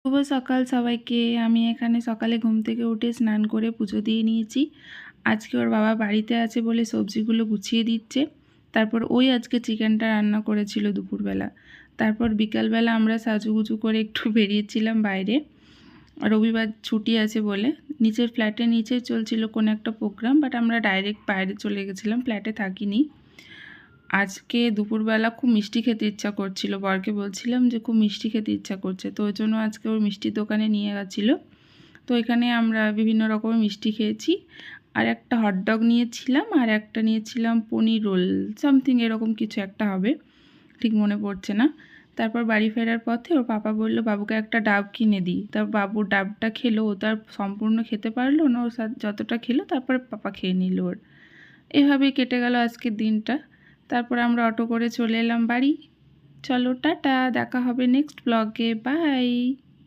শুভ সকাল সবাইকে। আমি এখানে সকালে ঘুম থেকে উঠে স্নান করে পুজো দিয়ে নিয়েছি। আজকে ওর বাবা বাড়িতে আছে বলে সবজিগুলো গুছিয়ে দিচ্ছে। তারপর ওই আজকে চিকেনটা রান্না করেছিল দুপুরবেলা। তারপর বিকালবেলা আমরা সাজুগুজু করে একটু বেরিয়েছিলাম বাইরে, রবিবার ছুটি আছে বলে। নিচের ফ্ল্যাটের নিচে চলছিল কোনো একটা প্রোগ্রাম, বাট আমরা ডাইরেক্ট বাইরে চলে গেছিলাম, ফ্ল্যাটে থাকিনি। আজকে দুপুরবেলা খুব মিষ্টি খেতে ইচ্ছা করছিল, বরকে বলছিলাম যে খুব মিষ্টি খেতে ইচ্ছা করছে, তো ওই জন্য আজকে ওর মিষ্টির দোকানে নিয়ে গেছিলো। তো এখানে আমরা বিভিন্ন রকমের মিষ্টি খেয়েছি, আর একটা হটডগ নিয়েছিলাম, আর একটা নিয়েছিলাম পনির রোল, সামথিং এরকম কিছু একটা হবে, ঠিক মনে পড়ছে না। তারপর বাড়ি ফেরার পথে ওর পাপা বললো বাবুকে একটা ডাব কিনে দিই। তার বাবু ডাবটা খেলো, ও তার সম্পূর্ণ খেতে পারলো না, ওর যতটা খেলো তারপরে পাপা খেয়ে নিল ওর। এভাবেই কেটে গেল আজকের দিনটা। তারপর আমরা অটো করে চলে এলাম বাড়ি। চলো টাটা, দেখা হবে নেক্সট ব্লগে, বাই।